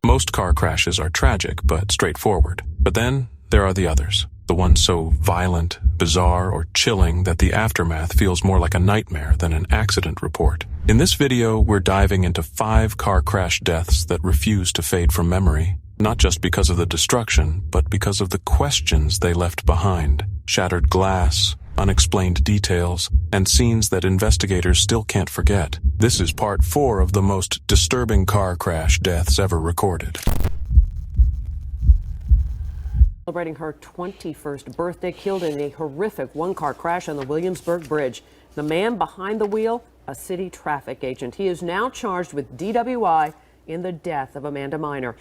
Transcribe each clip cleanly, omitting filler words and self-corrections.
Most car crashes are tragic but straightforward. But then there are the others. The ones so violent, bizarre, or chilling that the aftermath feels more like a nightmare than an accident report. In this video, we're diving into 5 car crash deaths that refuse to fade from memory. Not just because of the destruction, but because of the questions they left behind. Shattered glass, unexplained details, and scenes that investigators still can't forget. This is part 4 of the most disturbing car crash deaths ever recorded. Celebrating her 21st birthday, killed in a horrific one-car crash on the Williamsburg Bridge. The man behind the wheel, a city traffic agent. He is now charged with DWI in the death of Amanda Miner.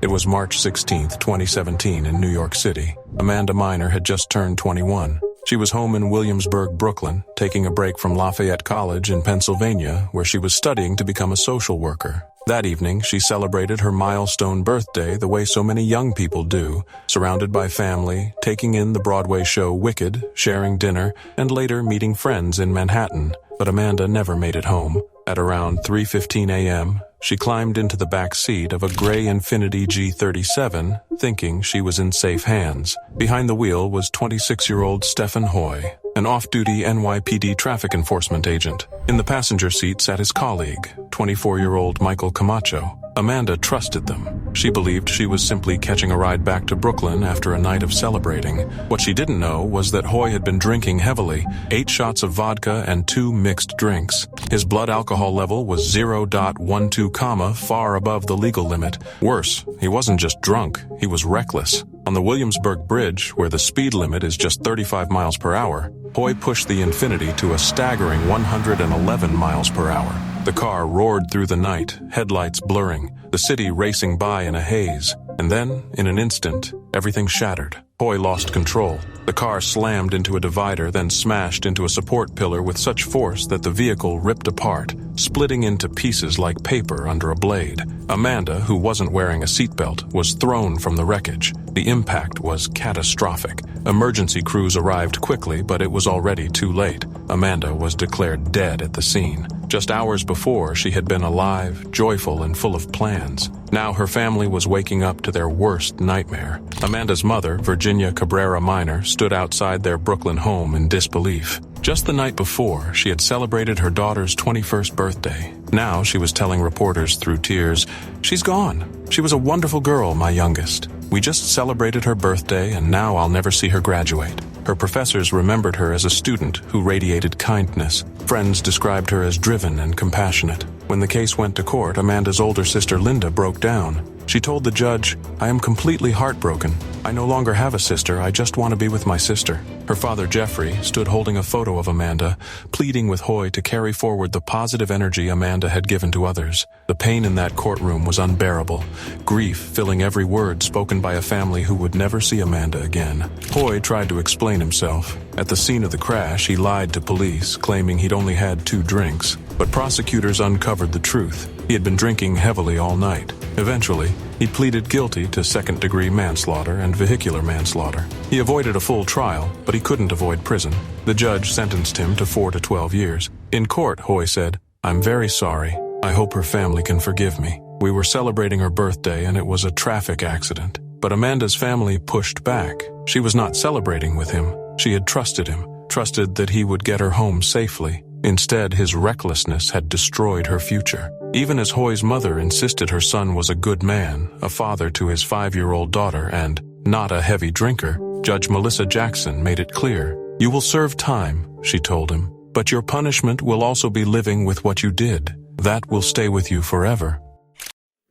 It was March 16, 2017 in New York City. Amanda Miner had just turned 21. She was home in Williamsburg, Brooklyn, taking a break from Lafayette College in Pennsylvania, where she was studying to become a social worker. That evening, she celebrated her milestone birthday the way so many young people do, surrounded by family, taking in the Broadway show Wicked, sharing dinner, and later meeting friends in Manhattan. But Amanda never made it home. At around 3:15 a.m., she climbed into the back seat of a gray Infiniti G37, thinking she was in safe hands. Behind the wheel was 26-year-old Stephen Hoy, an off-duty NYPD traffic enforcement agent. In the passenger seat sat his colleague, 24-year-old Michael Camacho. Amanda trusted them. She believed she was simply catching a ride back to Brooklyn after a night of celebrating. What she didn't know was that Hoy had been drinking heavily, 8 shots of vodka and 2 mixed drinks. His blood alcohol level was 0.12, far above the legal limit. Worse, he wasn't just drunk, he was reckless. On the Williamsburg Bridge, where the speed limit is just 35 miles per hour, Hoy pushed the Infiniti to a staggering 111 miles per hour. The car roared through the night, headlights blurring, the city racing by in a haze. And then, in an instant, everything shattered. Hoy lost control. The car slammed into a divider, then smashed into a support pillar with such force that the vehicle ripped apart, splitting into pieces like paper under a blade. Amanda, who wasn't wearing a seatbelt, was thrown from the wreckage. The impact was catastrophic. Emergency crews arrived quickly, but it was already too late. Amanda was declared dead at the scene. Just hours before, she had been alive, joyful, and full of plans. Now her family was waking up to their worst nightmare. Amanda's mother, Virginia Cabrera Miner, stood outside their Brooklyn home in disbelief. Just the night before, she had celebrated her daughter's 21st birthday. Now she was telling reporters through tears, "She's gone. She was a wonderful girl, my youngest. We just celebrated her birthday, and now I'll never see her graduate." Her professors remembered her as a student who radiated kindness. Friends described her as driven and compassionate. When the case went to court, Amanda's older sister Linda broke down. She told the judge, "I am completely heartbroken. I no longer have a sister, I just want to be with my sister." Her father, Jeffrey, stood holding a photo of Amanda, pleading with Hoy to carry forward the positive energy Amanda had given to others. The pain in that courtroom was unbearable, grief filling every word spoken by a family who would never see Amanda again. Hoy tried to explain himself. At the scene of the crash, he lied to police, claiming he'd only had 2 drinks. But prosecutors uncovered the truth. He had been drinking heavily all night. Eventually, he pleaded guilty to second-degree manslaughter and vehicular manslaughter. He avoided a full trial, but he couldn't avoid prison. The judge sentenced him to 4 to 12 years. In court, Hoy said, "I'm very sorry. I hope her family can forgive me. We were celebrating her birthday and it was a traffic accident." But Amanda's family pushed back. She was not celebrating with him. She had trusted him, trusted that he would get her home safely. Instead, his recklessness had destroyed her future. Even as Hoy's mother insisted her son was a good man, a father to his 5-year-old daughter, and not a heavy drinker, Judge Melissa Jackson made it clear. "You will serve time," she told him, "but your punishment will also be living with what you did. That will stay with you forever."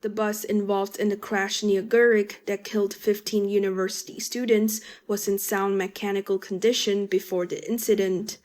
The bus involved in the crash near Gerik that killed 15 university students was in sound mechanical condition before the incident.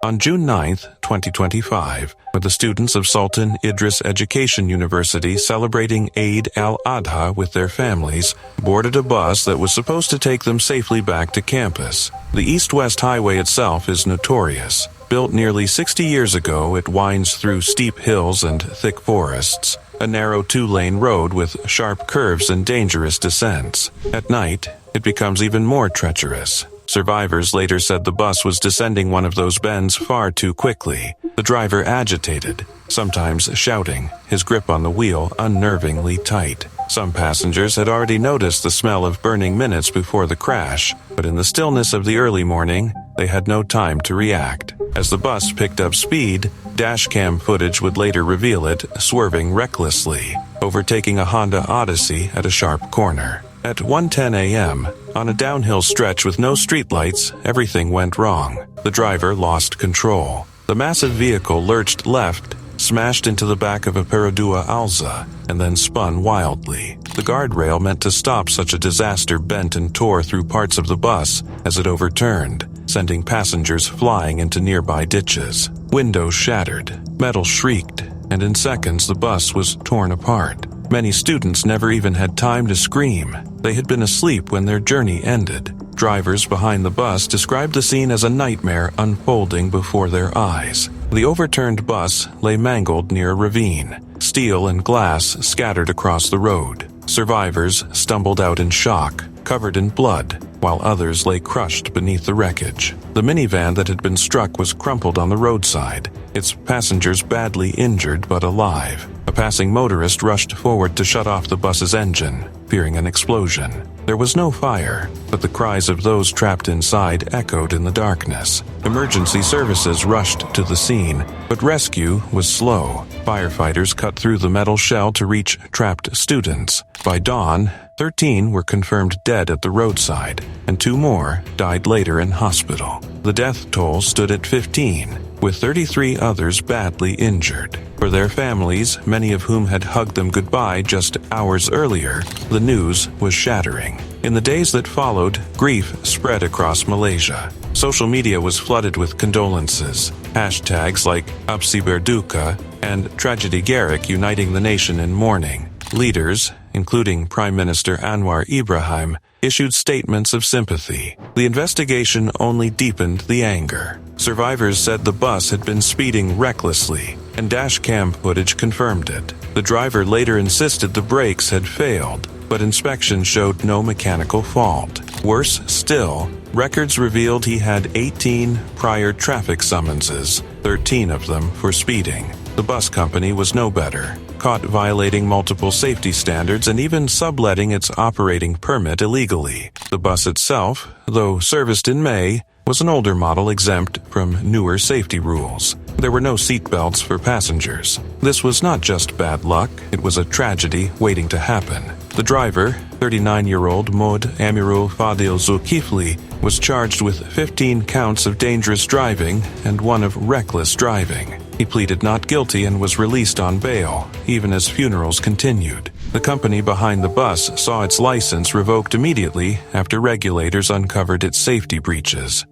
On June 9, 2025, with the students of Sultan Idris Education University celebrating Eid al-Adha with their families, boarded a bus that was supposed to take them safely back to campus. The East-West Highway itself is notorious. Built nearly 60 years ago, it winds through steep hills and thick forests, a narrow 2-lane road with sharp curves and dangerous descents. At night, it becomes even more treacherous. Survivors later said the bus was descending one of those bends far too quickly. The driver agitated, sometimes shouting, his grip on the wheel unnervingly tight. Some passengers had already noticed the smell of burning minutes before the crash, but in the stillness of the early morning, they had no time to react. As the bus picked up speed, dashcam footage would later reveal it swerving recklessly, overtaking a Honda Odyssey at a sharp corner. At 1:10 a.m., on a downhill stretch with no streetlights, everything went wrong. The driver lost control. The massive vehicle lurched left, smashed into the back of a Perodua Alza, and then spun wildly. The guardrail meant to stop such a disaster bent and tore through parts of the bus as it overturned, sending passengers flying into nearby ditches. Windows shattered, metal shrieked, and in seconds the bus was torn apart. Many students never even had time to scream. They had been asleep when their journey ended. Drivers behind the bus described the scene as a nightmare unfolding before their eyes. The overturned bus lay mangled near a ravine. Steel and glass scattered across the road. Survivors stumbled out in shock, covered in blood, while others lay crushed beneath the wreckage. The minivan that had been struck was crumpled on the roadside, its passengers badly injured but alive. A passing motorist rushed forward to shut off the bus's engine, fearing an explosion. There was no fire, but the cries of those trapped inside echoed in the darkness. Emergency services rushed to the scene, but rescue was slow. Firefighters cut through the metal shell to reach trapped students. By dawn, 13 were confirmed dead at the roadside, and 2 more died later in hospital. The death toll stood at 15, with 33 others badly injured. For their families, many of whom had hugged them goodbye just hours earlier, the news was shattering. In the days that followed, grief spread across Malaysia. Social media was flooded with condolences. Hashtags like Absi Berduka and Tragedy Gerik uniting the nation in mourning. Leaders, including Prime Minister Anwar Ibrahim, issued statements of sympathy. The investigation only deepened the anger. Survivors said the bus had been speeding recklessly, and dashcam footage confirmed it. The driver later insisted the brakes had failed, but inspection showed no mechanical fault. Worse still, records revealed he had 18 prior traffic summonses, 13 of them for speeding. The bus company was no better, caught violating multiple safety standards and even subletting its operating permit illegally. The bus itself, though serviced in May, was an older model exempt from newer safety rules. There were no seatbelts for passengers. This was not just bad luck, it was a tragedy waiting to happen. The driver, 39-year-old Mod Amirul Fadil Zulkifli, was charged with 15 counts of dangerous driving and 1 of reckless driving. He pleaded not guilty and was released on bail, even as funerals continued. The company behind the bus saw its license revoked immediately after regulators uncovered its safety breaches.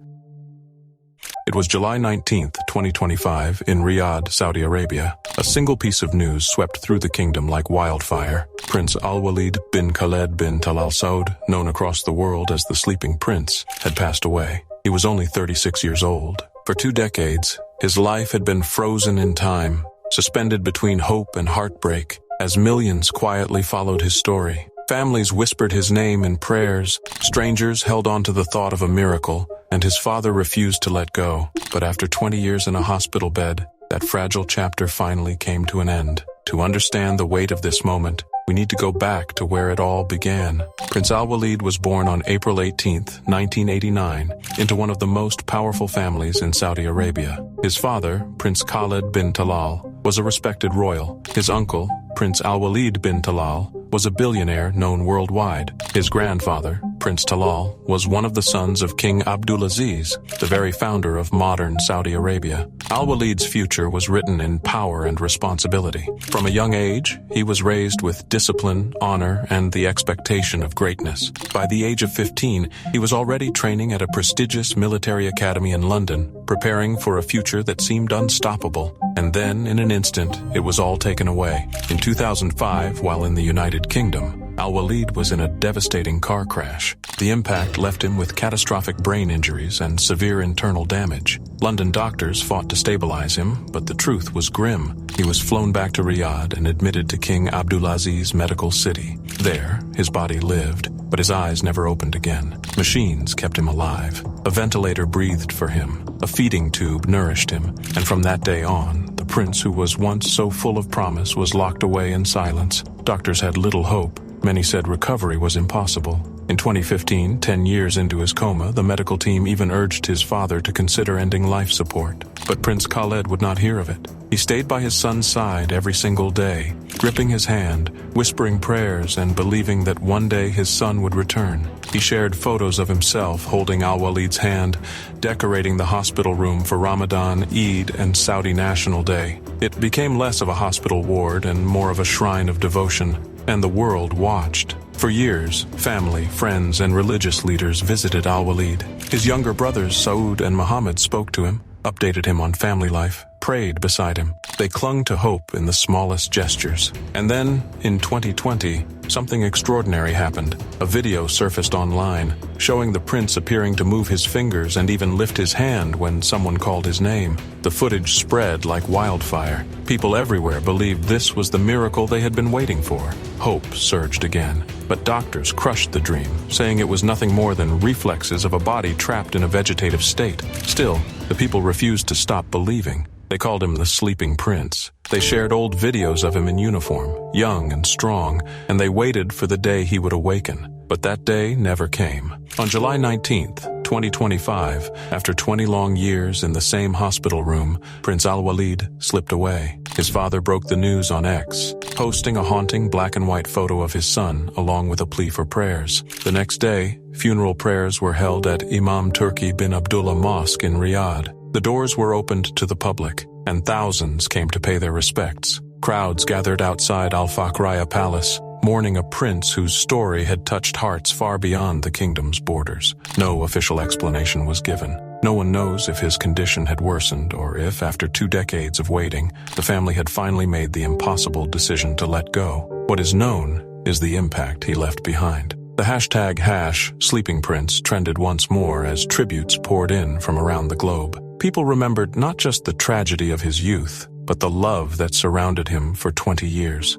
It was July 19, 2025, in Riyadh, Saudi Arabia. A single piece of news swept through the kingdom like wildfire. Prince Al-Walid bin Khaled bin Talal Saud, known across the world as the Sleeping Prince, had passed away. He was only 36 years old. For 2 decades, his life had been frozen in time, suspended between hope and heartbreak, as millions quietly followed his story. Families whispered his name in prayers, strangers held on to the thought of a miracle, and his father refused to let go. But after 20 years in a hospital bed, that fragile chapter finally came to an end. To understand the weight of this moment, we need to go back to where it all began. Prince Al-Walid was born on April 18, 1989, into one of the most powerful families in Saudi Arabia. His father, Prince Khaled bin Talal, was a respected royal. His uncle, Prince Al-Walid bin Talal, was a billionaire known worldwide. His grandfather, Prince Talal, was one of the sons of King Abdulaziz, the very founder of modern Saudi Arabia. Al-Walid's future was written in power and responsibility. From a young age, he was raised with discipline, honor, and the expectation of greatness. By the age of 15, he was already training at a prestigious military academy in London, preparing for a future that seemed unstoppable. And then, in an instant, it was all taken away. In 2005, while in the United Kingdom, Al-Walid was in a devastating car crash. The impact left him with catastrophic brain injuries and severe internal damage. London doctors fought to stabilize him, but the truth was grim. He was flown back to Riyadh and admitted to King Abdulaziz's medical city. There, his body lived, but his eyes never opened again. Machines kept him alive. A ventilator breathed for him. A feeding tube nourished him. And from that day on, the prince who was once so full of promise was locked away in silence. Doctors had little hope. Many said recovery was impossible. In 2015, 10 years into his coma, the medical team even urged his father to consider ending life support. But Prince Khaled would not hear of it. He stayed by his son's side every single day, gripping his hand, whispering prayers, and believing that one day his son would return. He shared photos of himself holding Al-Walid's hand, decorating the hospital room for Ramadan, Eid, and Saudi National Day. It became less of a hospital ward and more of a shrine of devotion, and the world watched. For years, family, friends, and religious leaders visited Al-Walid. His younger brothers, Saud and Muhammad, spoke to him, updated him on family life, prayed beside him. They clung to hope in the smallest gestures. And then, in 2020, something extraordinary happened. A video surfaced online, showing the prince appearing to move his fingers and even lift his hand when someone called his name. The footage spread like wildfire. People everywhere believed this was the miracle they had been waiting for. Hope surged again. But doctors crushed the dream, saying it was nothing more than reflexes of a body trapped in a vegetative state. Still, the people refused to stop believing. They called him the Sleeping Prince. They shared old videos of him in uniform, young and strong, and they waited for the day he would awaken. But that day never came. On July 19th, 2025, after 20 long years in the same hospital room, Prince Al-Walid slipped away. His father broke the news on X, posting a haunting black and white photo of his son along with a plea for prayers. The next day, funeral prayers were held at Imam Turki bin Abdullah Mosque in Riyadh. The doors were opened to the public, and thousands came to pay their respects. Crowds gathered outside Al-Fakhraya Palace, mourning a prince whose story had touched hearts far beyond the kingdom's borders. No official explanation was given. No one knows if his condition had worsened or if, after 2 decades of waiting, the family had finally made the impossible decision to let go. What is known is the impact he left behind. The hashtag #SleepingPrince trended once more as tributes poured in from around the globe. People remembered not just the tragedy of his youth, but the love that surrounded him for 20 years.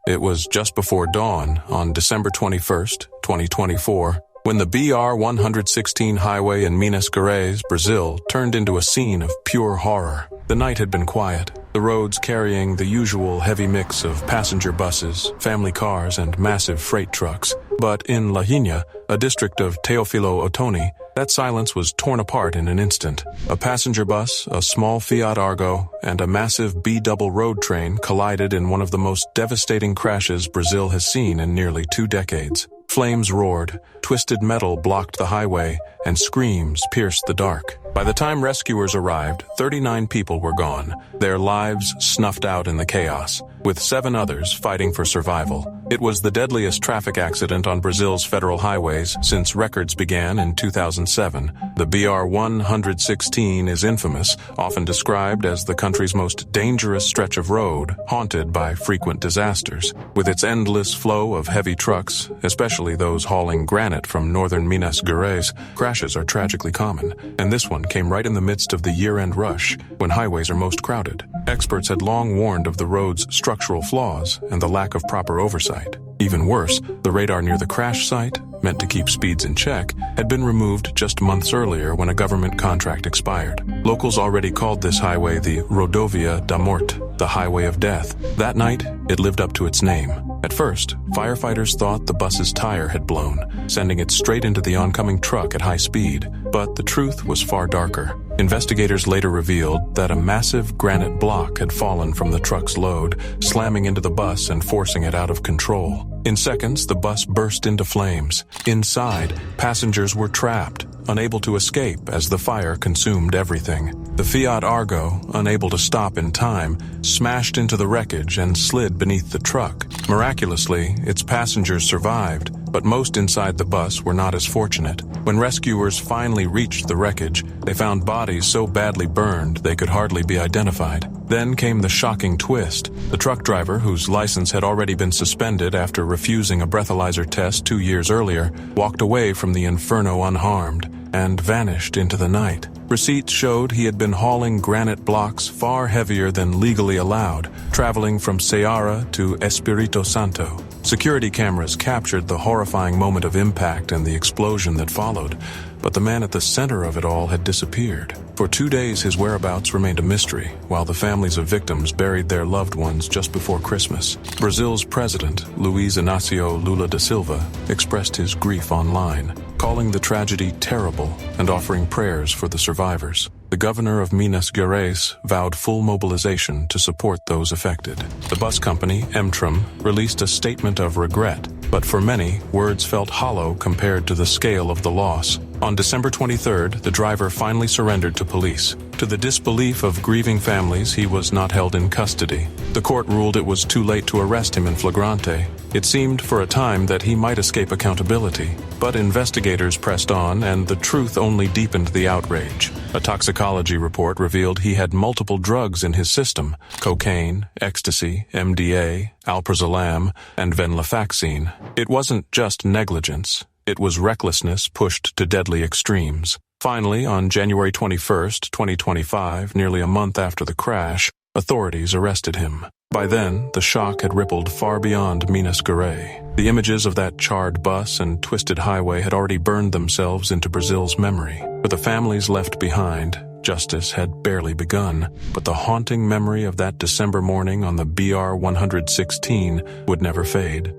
It was just before dawn on December 21st, 2024, when the BR-116 highway in Minas Gerais, Brazil, turned into a scene of pure horror. The night had been quiet, the roads carrying the usual heavy mix of passenger buses, family cars, and massive freight trucks. But in Lahinia, a district of Teofilo Otoni, that silence was torn apart in an instant. A passenger bus, a small Fiat Argo, and a massive B-double road train collided in one of the most devastating crashes Brazil has seen in nearly 2 decades. Flames roared, twisted metal blocked the highway, and screams pierced the dark. By the time rescuers arrived, 39 people were gone, their lives snuffed out in the chaos, with 7 others fighting for survival. It was the deadliest traffic accident on Brazil's federal highways since records began in 2007. The BR-116 is infamous, often described as the country's most dangerous stretch of road, haunted by frequent disasters. With its endless flow of heavy trucks, especially those hauling granite from northern Minas Gerais, crashes are tragically common, and this one came right in the midst of the year-end rush, when highways are most crowded. Experts had long warned of the road's structural flaws and the lack of proper oversight. Even worse, the radar near the crash site, meant to keep speeds in check, had been removed just months earlier when a government contract expired. Locals already called this highway the Rodovia da Morte, the Highway of Death. That night, it lived up to its name. At first, firefighters thought the bus's tire had blown, sending it straight into the oncoming truck at high speed. But the truth was far darker. Investigators later revealed that a massive granite block had fallen from the truck's load, slamming into the bus and forcing it out of control. In seconds, the bus burst into flames. Inside, passengers were trapped, unable to escape as the fire consumed everything. The Fiat Argo, unable to stop in time, smashed into the wreckage and slid beneath the truck. Miraculously, its passengers survived, but most inside the bus were not as fortunate. When rescuers finally reached the wreckage, they found bodies so badly burned they could hardly be identified. Then came the shocking twist. The truck driver, whose license had already been suspended after refusing a breathalyzer test 2 years earlier, walked away from the inferno unharmed. and vanished into the night. Receipts showed he had been hauling granite blocks far heavier than legally allowed, traveling from Ceará to Espírito Santo. Security cameras captured the horrifying moment of impact and the explosion that followed, but the man at the center of it all had disappeared. For 2 days, his whereabouts remained a mystery, while the families of victims buried their loved ones just before Christmas. Brazil's president, Luiz Inácio Lula da Silva, expressed his grief online, calling the tragedy terrible and offering prayers for the survivors. The governor of Minas Gerais vowed full mobilization to support those affected. The bus company, Emtram, released a statement of regret, but for many, words felt hollow compared to the scale of the loss. On December 23rd, the driver finally surrendered to police. To the disbelief of grieving families, he was not held in custody. The court ruled it was too late to arrest him in flagrante. It seemed for a time that he might escape accountability, but investigators pressed on, and the truth only deepened the outrage. A toxicology report revealed he had multiple drugs in his system: cocaine, ecstasy, MDA, alprazolam, and venlafaxine. It wasn't just negligence. It was recklessness pushed to deadly extremes. Finally, on January 21st, 2025, nearly a month after the crash, authorities arrested him. By then, the shock had rippled far beyond Minas Gerais. The images of that charred bus and twisted highway had already burned themselves into Brazil's memory. For the families left behind, justice had barely begun, but the haunting memory of that December morning on the BR 116 would never fade.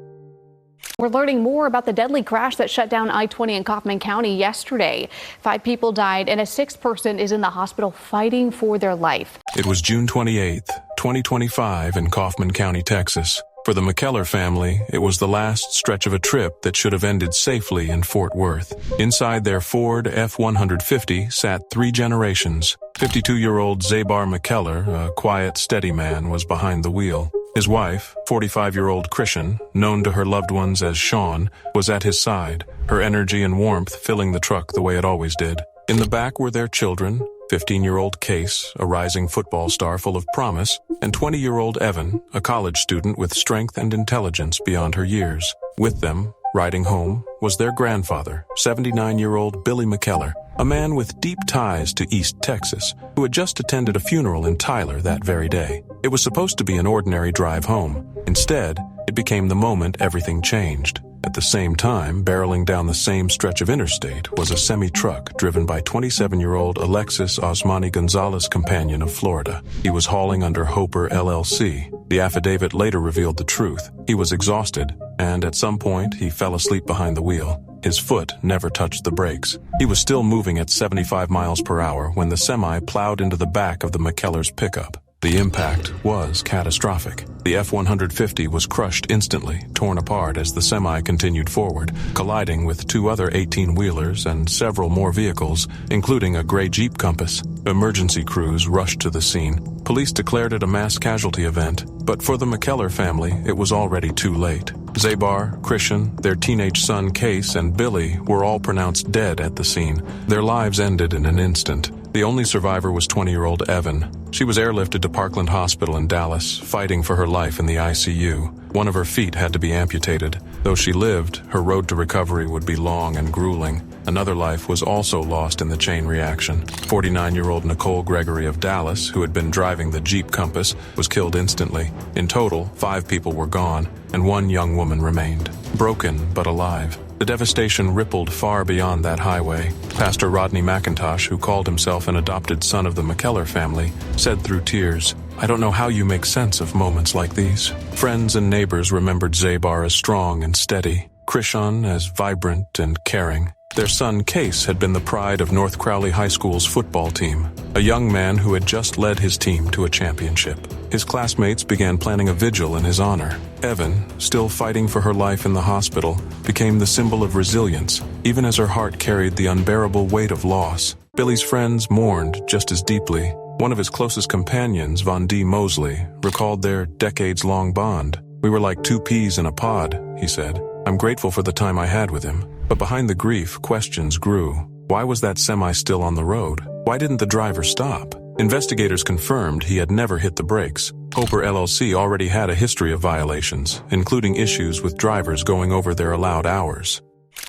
We're learning more about the deadly crash that shut down I-20 in Kaufman County yesterday. 5 people died and a 6th person is in the hospital fighting for their life. It was June 28th, 2025 in Kaufman County, Texas. For the McKellar family, it was the last stretch of a trip that should have ended safely in Fort Worth. Inside their Ford F-150 sat 3 generations. 52-year-old Zabar McKellar, a quiet, steady man, was behind the wheel. His wife, 45-year-old Christian, known to her loved ones as Sean, was at his side, her energy and warmth filling the truck the way it always did. In the back were their children, 15-year-old Case, a rising football star full of promise, and 20-year-old Evan, a college student with strength and intelligence beyond her years. With them, riding home, was their grandfather, 79-year-old Billy McKellar, a man with deep ties to East Texas, who had just attended a funeral in Tyler that very day. It was supposed to be an ordinary drive home. Instead, it became the moment everything changed. At the same time, barreling down the same stretch of interstate was a semi-truck driven by 27-year-old Alexis Osmani Gonzalez, companion of Florida. He was hauling under Hopper LLC. The affidavit later revealed the truth. He was exhausted, and at some point he fell asleep behind the wheel. His foot never touched the brakes. He was still moving at 75 miles per hour when the semi plowed into the back of the McKellar's pickup. The impact was catastrophic. The F-150 was crushed instantly, torn apart as the semi continued forward, colliding with 2 other 18-wheelers and several more vehicles, including a gray Jeep Compass. Emergency crews rushed to the scene. Police declared it a mass casualty event, but for the McKellar family, it was already too late. Zabar, Christian, their teenage son Case, and Billy were all pronounced dead at the scene. Their lives ended in an instant. The only survivor was 20-year-old Evan. She was airlifted to Parkland Hospital in Dallas, fighting for her life in the ICU. One of her feet had to be amputated. Though she lived, her road to recovery would be long and grueling. Another life was also lost in the chain reaction. 49-year-old Nicole Gregory of Dallas, who had been driving the Jeep Compass, was killed instantly. In total, 5 people were gone, and 1 young woman remained, broken but alive. The devastation rippled far beyond that highway. Pastor Rodney McIntosh, who called himself an adopted son of the McKellar family, said through tears, "I don't know how you make sense of moments like these." Friends and neighbors remembered Zabar as strong and steady, Christian as vibrant and caring. Their son Case had been the pride of North Crowley High School's football team, a young man who had just led his team to a championship. His classmates began planning a vigil in his honor. Evan, still fighting for her life in the hospital, became the symbol of resilience, even as her heart carried the unbearable weight of loss. Billy's friends mourned just as deeply. One of his closest companions, Von D. Mosley, recalled their decades-long bond. "We were like 2 peas in a pod," he said. "I'm grateful for the time I had with him." But behind the grief, questions grew. Why was that semi still on the road? Why didn't the driver stop? Investigators confirmed he had never hit the brakes. Hopper LLC already had a history of violations, including issues with drivers going over their allowed hours.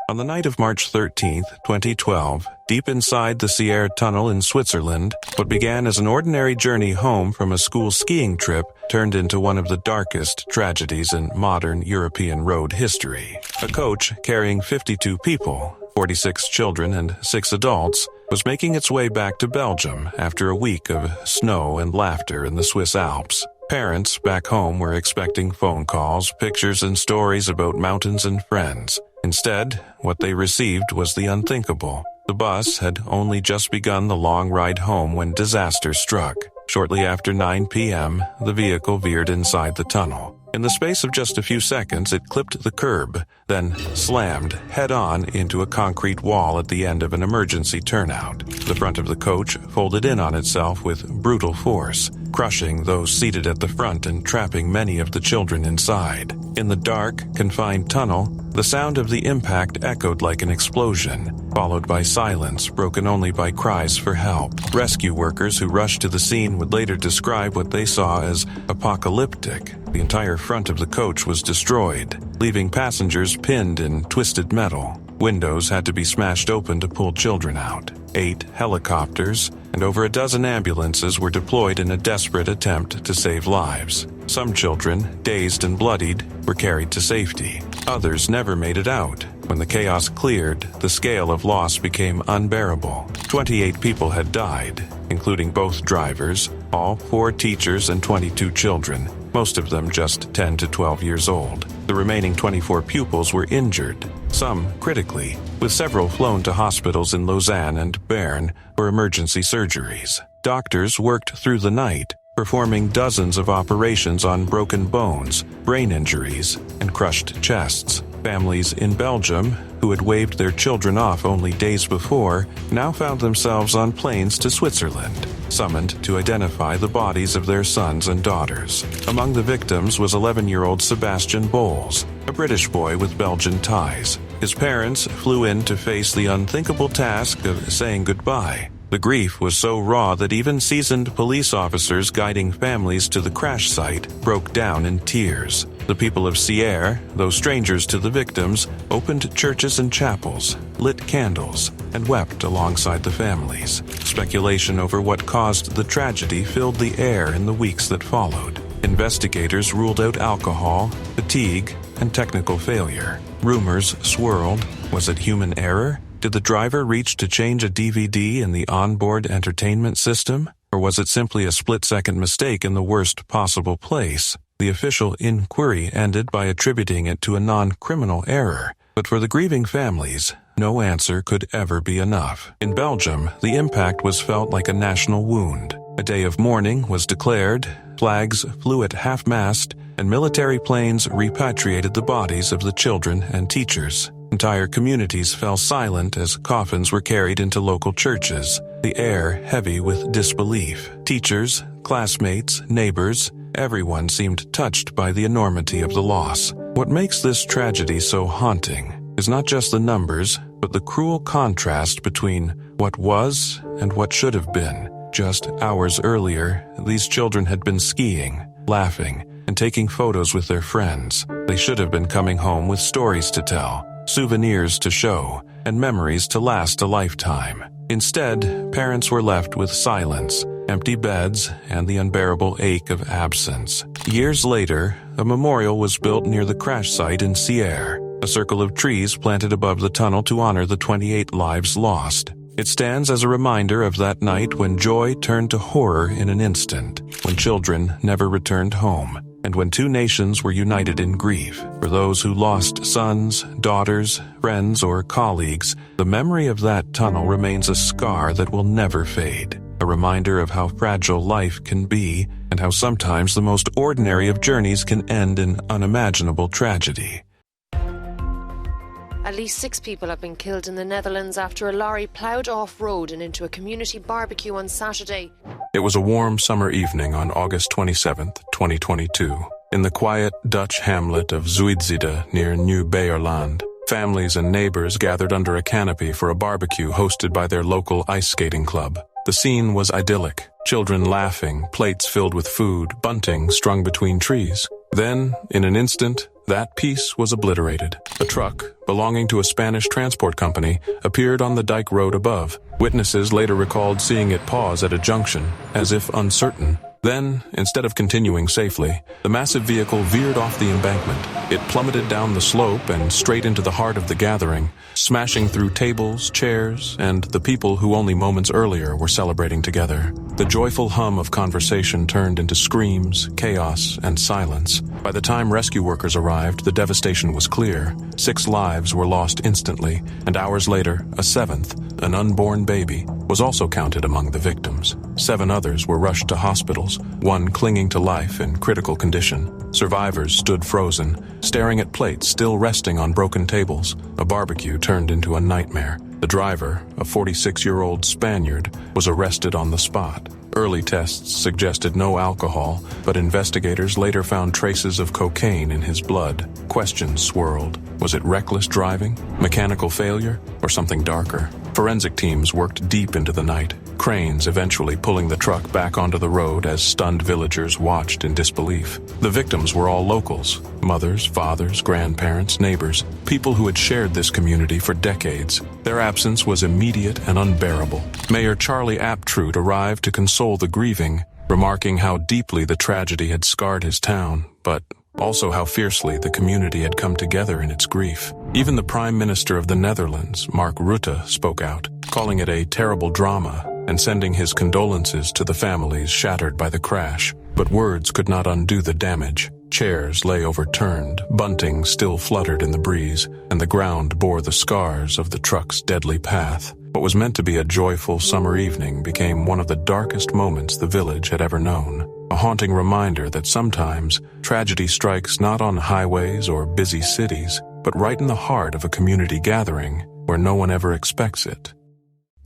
On the night of March 13, 2012, deep inside the Sierre Tunnel in Switzerland, what began as an ordinary journey home from a school skiing trip turned into one of the darkest tragedies in modern European road history. A coach carrying 52 people, 46 children and 6 adults, was making its way back to Belgium after a week of snow and laughter in the Swiss Alps. Parents back home were expecting phone calls, pictures, and stories about mountains and friends. Instead, what they received was the unthinkable. The bus had only just begun the long ride home when disaster struck. Shortly after 9 p.m., the vehicle veered inside the tunnel. In the space of just a few seconds, it clipped the curb, then slammed head-on into a concrete wall at the end of an emergency turnout. The front of the coach folded in on itself with brutal force, crushing those seated at the front and trapping many of the children inside. In the dark, confined tunnel, the sound of the impact echoed like an explosion, followed by silence broken only by cries for help. Rescue workers who rushed to the scene would later describe what they saw as apocalyptic. The entire front of the coach was destroyed, leaving passengers pinned in twisted metal. Windows had to be smashed open to pull children out. 8 helicopters and over a dozen ambulances were deployed in a desperate attempt to save lives. Some children, dazed and bloodied, were carried to safety. Others never made it out. When the chaos cleared, the scale of loss became unbearable. 28 people had died, including both drivers, all 4 teachers and 22 children, most of them just 10 to 12 years old. The remaining 24 pupils were injured, some critically, with several flown to hospitals in Lausanne and Bern for emergency surgeries. Doctors worked through the night, performing dozens of operations on broken bones, brain injuries, and crushed chests. Families in Belgium, who had waved their children off only days before, now found themselves on planes to Switzerland, summoned to identify the bodies of their sons and daughters. Among the victims was 11-year-old Sebastian Bowles, a British boy with Belgian ties. His parents flew in to face the unthinkable task of saying goodbye. The grief was so raw that even seasoned police officers guiding families to the crash site broke down in tears. The people of Sierre, though strangers to the victims, opened churches and chapels, lit candles, and wept alongside the families. Speculation over what caused the tragedy filled the air in the weeks that followed. Investigators ruled out alcohol, fatigue, and technical failure. Rumors swirled. Was it human error? Did the driver reach to change a DVD in the onboard entertainment system? Or was it simply a split-second mistake in the worst possible place? The official inquiry ended by attributing it to a non-criminal error, but for the grieving families, no answer could ever be enough. In Belgium, the impact was felt like a national wound. A day of mourning was declared, flags flew at half-mast, and military planes repatriated the bodies of the children and teachers. Entire communities fell silent as coffins were carried into local churches, the air heavy with disbelief. Teachers, classmates, neighbors, everyone seemed touched by the enormity of the loss. What makes this tragedy so haunting is not just the numbers, but the cruel contrast between what was and what should have been. Just hours earlier, these children had been skiing, laughing, and taking photos with their friends. They should have been coming home with stories to tell, souvenirs to show, and memories to last a lifetime. Instead, parents were left with silence, empty beds, and the unbearable ache of absence. Years later, a memorial was built near the crash site in Sierre, a circle of trees planted above the tunnel to honor the 28 lives lost. It stands as a reminder of that night when joy turned to horror in an instant, when children never returned home, and when 2 nations were united in grief. For those who lost sons, daughters, friends, or colleagues, the memory of that tunnel remains a scar that will never fade, a reminder of how fragile life can be and how sometimes the most ordinary of journeys can end in unimaginable tragedy. At least 6 people have been killed in the Netherlands after a lorry ploughed off-road and into a community barbecue on Saturday. It was a warm summer evening on August 27, 2022, in the quiet Dutch hamlet of Zuidzide near Nieuw-Beierland. Families and neighbors gathered under a canopy for a barbecue hosted by their local ice skating club. The scene was idyllic, children laughing, plates filled with food, bunting strung between trees. Then, in an instant, that piece was obliterated. A truck, belonging to a Spanish transport company, appeared on the dike road above. Witnesses later recalled seeing it pause at a junction, as if uncertain. Then, instead of continuing safely, the massive vehicle veered off the embankment. It plummeted down the slope and straight into the heart of the gathering, smashing through tables, chairs, and the people who only moments earlier were celebrating together. The joyful hum of conversation turned into screams, chaos, and silence. By the time rescue workers arrived, the devastation was clear. 6 lives were lost instantly, and hours later, a 7th, an unborn baby, was also counted among the victims. 7 others were rushed to hospitals, one clinging to life in critical condition. Survivors stood frozen, staring at plates still resting on broken tables. A barbecue turned into a nightmare. The driver, a 46-year-old Spaniard, was arrested on the spot. Early tests suggested no alcohol, but investigators later found traces of cocaine in his blood. Questions swirled. Was it reckless driving, mechanical failure, or something darker? Forensic teams worked deep into the night, cranes eventually pulling the truck back onto the road as stunned villagers watched in disbelief. The victims were all locals: mothers, fathers, grandparents, neighbors, people who had shared this community for decades. Their absence was immediate and unbearable. Mayor Charlie Aptrud arrived to console the grieving, remarking how deeply the tragedy had scarred his town, but also how fiercely the community had come together in its grief. Even the Prime Minister of the Netherlands, Mark Rutte, spoke out, calling it a terrible drama and sending his condolences to the families shattered by the crash. But words could not undo the damage. Chairs lay overturned, bunting still fluttered in the breeze, and the ground bore the scars of the truck's deadly path. What was meant to be a joyful summer evening became one of the darkest moments the village had ever known. A haunting reminder that sometimes tragedy strikes not on highways or busy cities, but right in the heart of a community gathering where no one ever expects it.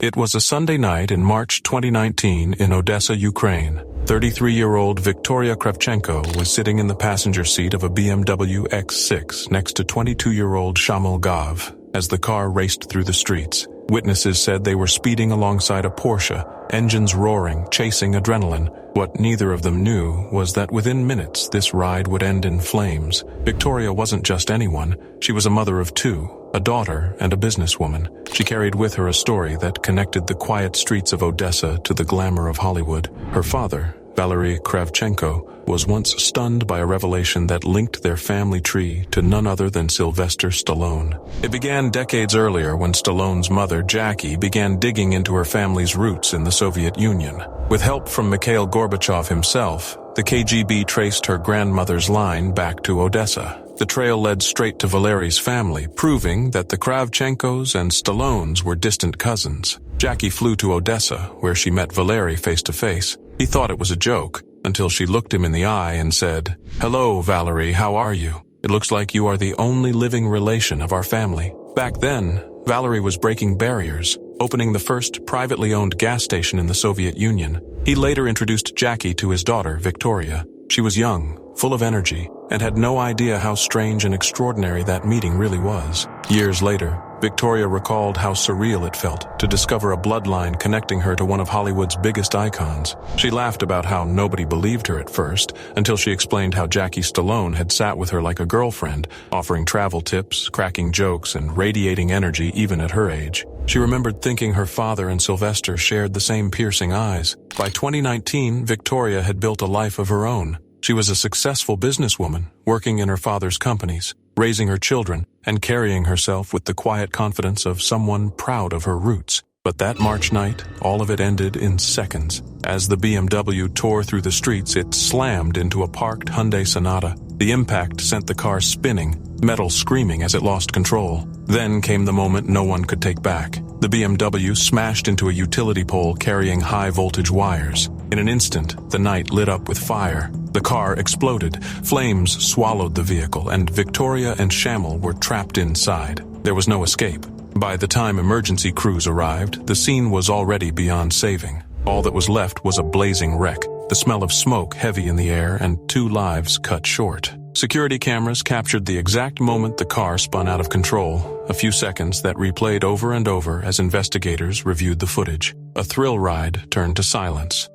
It was a Sunday night in March 2019 in Odessa, Ukraine. 33-year-old Victoria Kravchenko was sitting in the passenger seat of a BMW X6 next to 22-year-old Shamil Gav as the car raced through the streets. Witnesses said they were speeding alongside a Porsche, engines roaring, chasing adrenaline. What neither of them knew was that within minutes this ride would end in flames. Victoria wasn't just anyone. She was a mother of 2, a daughter and a businesswoman. She carried with her a story that connected the quiet streets of Odessa to the glamour of Hollywood. Her father, Valery Kravchenko, was once stunned by a revelation that linked their family tree to none other than Sylvester Stallone. It began decades earlier when Stallone's mother, Jackie, began digging into her family's roots in the Soviet Union. With help from Mikhail Gorbachev himself, the KGB traced her grandmother's line back to Odessa. The trail led straight to Valery's family, proving that the Kravchenkos and Stallones were distant cousins. Jackie flew to Odessa, where she met Valery face to face. He thought it was a joke, until she looked him in the eye and said, "Hello, Valery, how are you? It looks like you are the only living relation of our family." Back then, Valery was breaking barriers, opening the first privately owned gas station in the Soviet Union. He later introduced Jackie to his daughter, Victoria. She was young, full of energy, and had no idea how strange and extraordinary that meeting really was. Years later, Victoria recalled how surreal it felt to discover a bloodline connecting her to one of Hollywood's biggest icons. She laughed about how nobody believed her at first, until she explained how Jackie Stallone had sat with her like a girlfriend, offering travel tips, cracking jokes, and radiating energy even at her age. She remembered thinking her father and Sylvester shared the same piercing eyes. By 2019, Victoria had built a life of her own. She was a successful businesswoman, working in her father's companies, raising her children, and carrying herself with the quiet confidence of someone proud of her roots. But that March night, all of it ended in seconds. As the BMW tore through the streets, it slammed into a parked Hyundai Sonata. The impact sent the car spinning, metal screaming as it lost control. Then came the moment no one could take back. The BMW smashed into a utility pole carrying high-voltage wires. In an instant, the night lit up with fire. The car exploded, flames swallowed the vehicle, and Victoria and Shamil were trapped inside. There was no escape. By the time emergency crews arrived, the scene was already beyond saving. All that was left was a blazing wreck, the smell of smoke heavy in the air, and 2 lives cut short. Security cameras captured the exact moment the car spun out of control, a few seconds that replayed over and over as investigators reviewed the footage. A thrill ride turned to silence.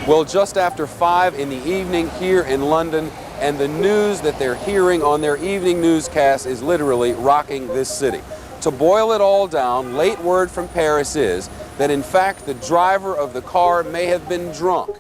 Well, just after 5 in the evening here in London, and the news that they're hearing on their evening newscast is literally rocking this city. To boil it all down, late word from Paris is that in fact the driver of the car may have been drunk.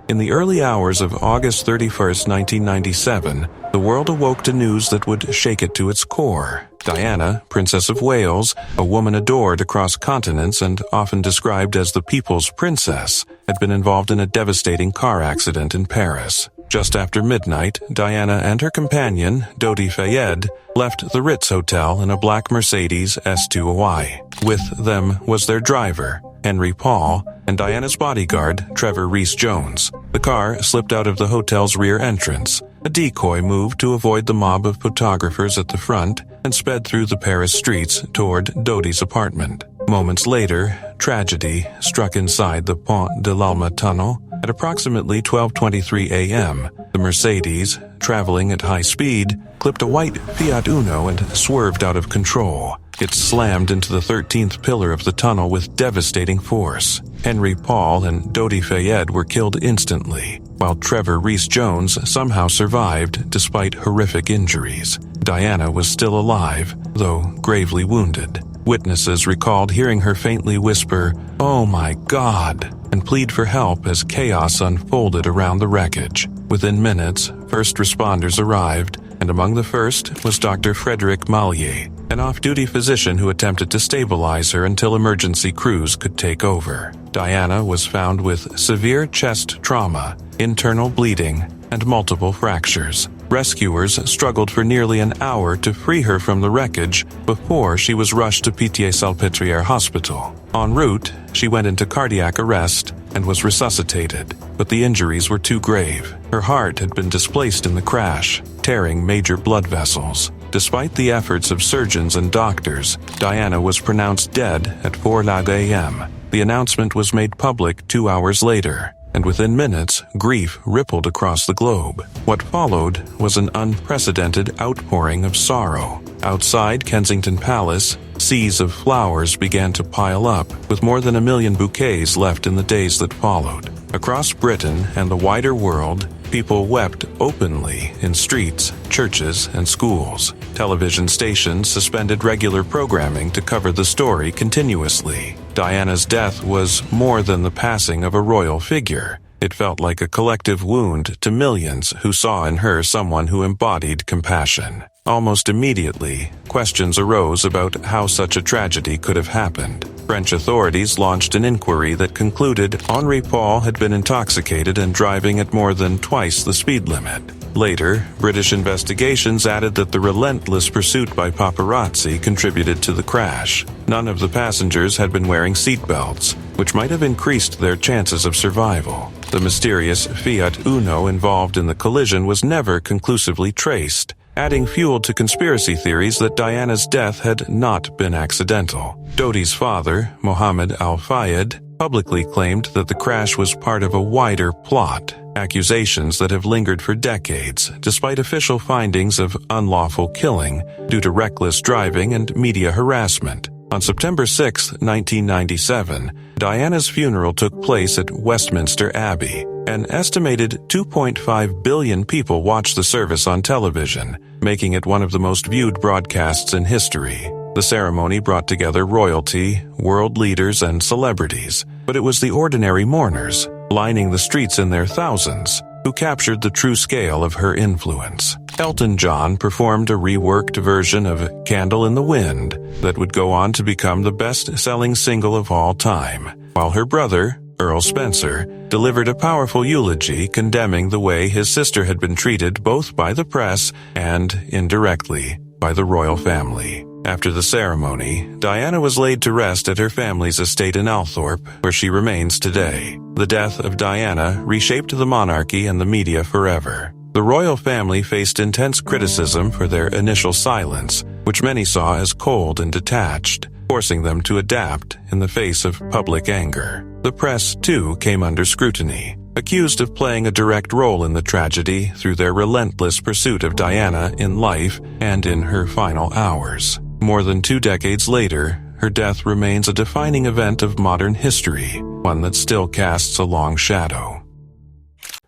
In the early hours of August 31st, 1997, the world awoke to news that would shake it to its core. Diana, Princess of Wales, a woman adored across continents and often described as the People's Princess, had been involved in a devastating car accident in Paris. Just after midnight, Diana and her companion, Dodi Fayed, left the Ritz Hotel in a black Mercedes S2Y. With them was their driver, Henry Paul, and Diana's bodyguard, Trevor Rees-Jones. The car slipped out of the hotel's rear entrance. A decoy moved to avoid the mob of photographers at the front and sped through the Paris streets toward Dodi's apartment. Moments later, tragedy struck inside the Pont de l'Alma tunnel. At approximately 12:23 a.m., the Mercedes, traveling at high speed, clipped a white Fiat Uno and swerved out of control. It slammed into the 13th pillar of the tunnel with devastating force. Henry Paul and Dodi Fayed were killed instantly, while Trevor Rees-Jones somehow survived despite horrific injuries. Diana was still alive, though gravely wounded. Witnesses recalled hearing her faintly whisper, "Oh my God," and plead for help as chaos unfolded around the wreckage. Within minutes, first responders arrived, and among the first was Dr. Frederick Mallier, an off-duty physician who attempted to stabilize her until emergency crews could take over. Diana was found with severe chest trauma, internal bleeding, and multiple fractures. Rescuers struggled for nearly an hour to free her from the wreckage before she was rushed to Pitié-Salpêtrière Hospital. En route, she went into cardiac arrest and was resuscitated, but the injuries were too grave. Her heart had been displaced in the crash, tearing major blood vessels. Despite the efforts of surgeons and doctors, Diana was pronounced dead at 4:00 a.m. The announcement was made public 2 hours later, and within minutes, grief rippled across the globe. What followed was an unprecedented outpouring of sorrow. Outside Kensington Palace, seas of flowers began to pile up, with more than 1 million bouquets left in the days that followed. Across Britain and the wider world, people wept openly in streets, churches, and schools. Television stations suspended regular programming to cover the story continuously. Diana's death was more than the passing of a royal figure. It felt like a collective wound to millions who saw in her someone who embodied compassion. Almost immediately, questions arose about how such a tragedy could have happened. French authorities launched an inquiry that concluded Henri Paul had been intoxicated and driving at more than twice the speed limit. Later, British investigations added that the relentless pursuit by paparazzi contributed to the crash. None of the passengers had been wearing seatbelts, which might have increased their chances of survival. The mysterious Fiat Uno involved in the collision was never conclusively traced, adding fuel to conspiracy theories that Diana's death had not been accidental. Dodi's father, Mohammed Al-Fayed, publicly claimed that the crash was part of a wider plot, accusations that have lingered for decades, despite official findings of unlawful killing due to reckless driving and media harassment. On September 6, 1997, Diana's funeral took place at Westminster Abbey. An estimated 2.5 billion people watched the service on television, making it one of the most viewed broadcasts in history. The ceremony brought together royalty, world leaders, and celebrities, but it was the ordinary mourners, lining the streets in their thousands, who captured the true scale of her influence. Elton John performed a reworked version of Candle in the Wind that would go on to become the best-selling single of all time, while her brother, Earl Spencer, delivered a powerful eulogy condemning the way his sister had been treated both by the press and, indirectly, by the royal family. After the ceremony, Diana was laid to rest at her family's estate in Althorpe, where she remains today. The death of Diana reshaped the monarchy and the media forever. The royal family faced intense criticism for their initial silence, which many saw as cold and detached, forcing them to adapt in the face of public anger. The press, too, came under scrutiny, accused of playing a direct role in the tragedy through their relentless pursuit of Diana in life and in her final hours. More than 2 decades later, her death remains a defining event of modern history, one that still casts a long shadow.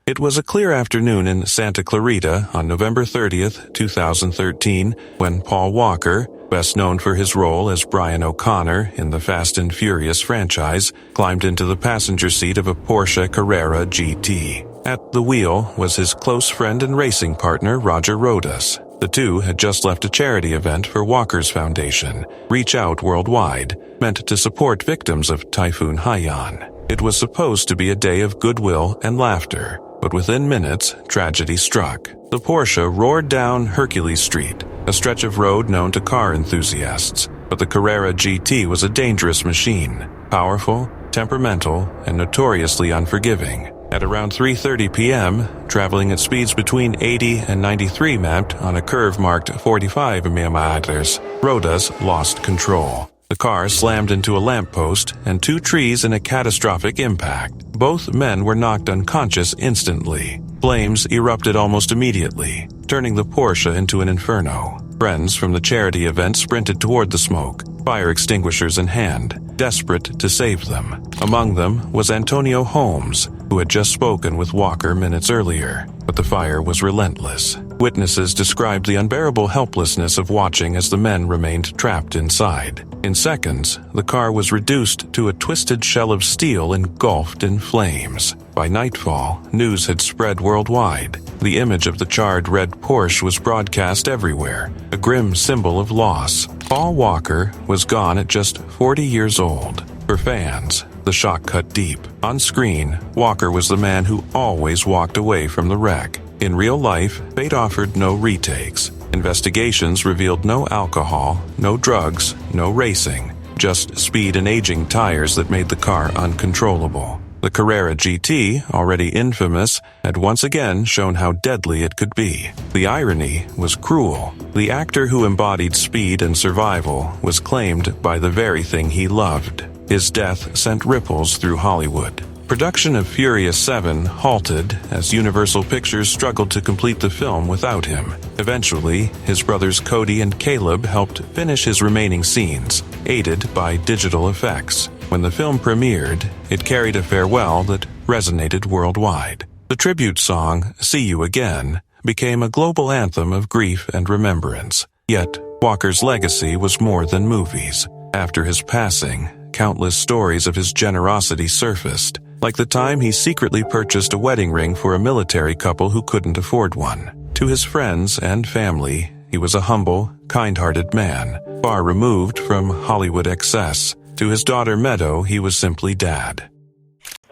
It was a clear afternoon in Santa Clarita on November 30th, 2013, when Paul Walker, best known for his role as Brian O'Connor in the Fast and Furious franchise, climbed into the passenger seat of a Porsche Carrera GT. At the wheel was his close friend and racing partner, Roger Rodas. The two had just left a charity event for Walker's foundation, Reach Out Worldwide, meant to support victims of Typhoon Haiyan. It was supposed to be a day of goodwill and laughter, but within minutes, tragedy struck. The Porsche roared down Hercules Street, a stretch of road known to car enthusiasts, but the Carrera GT was a dangerous machine, powerful, temperamental, and notoriously unforgiving. At around 3:30 p.m., traveling at speeds between 80 and 93 mph on a curve marked 45 mm, Rodas lost control. The car slammed into a lamppost and two trees in a catastrophic impact. Both men were knocked unconscious instantly. Flames erupted almost immediately, turning the Porsche into an inferno. Friends from the charity event sprinted toward the smoke, fire extinguishers in hand, desperate to save them. Among them was Antonio Holmes, who had just spoken with Walker minutes earlier, but the fire was relentless. Witnesses described the unbearable helplessness of watching as the men remained trapped inside. In seconds, the car was reduced to a twisted shell of steel engulfed in flames. By nightfall, news had spread worldwide. The image of the charred red Porsche was broadcast everywhere, a grim symbol of loss. Paul Walker was gone at just 40 years old. For fans, the shock cut deep. On screen, Walker was the man who always walked away from the wreck. In real life, fate offered no retakes. Investigations revealed no alcohol, no drugs, no racing, just speed and aging tires that made the car uncontrollable. The Carrera GT, already infamous, had once again shown how deadly it could be. The irony was cruel. The actor who embodied speed and survival was claimed by the very thing he loved. His death sent ripples through Hollywood. Production of Furious 7 halted as Universal Pictures struggled to complete the film without him. Eventually, his brothers Cody and Caleb helped finish his remaining scenes, aided by digital effects. When the film premiered, it carried a farewell that resonated worldwide. The tribute song, See You Again, became a global anthem of grief and remembrance. Yet, Walker's legacy was more than movies. After his passing, countless stories of his generosity surfaced, like the time he secretly purchased a wedding ring for a military couple who couldn't afford one. To his friends and family, he was a humble, kind-hearted man, far removed from Hollywood excess. To his daughter Meadow, he was simply Dad.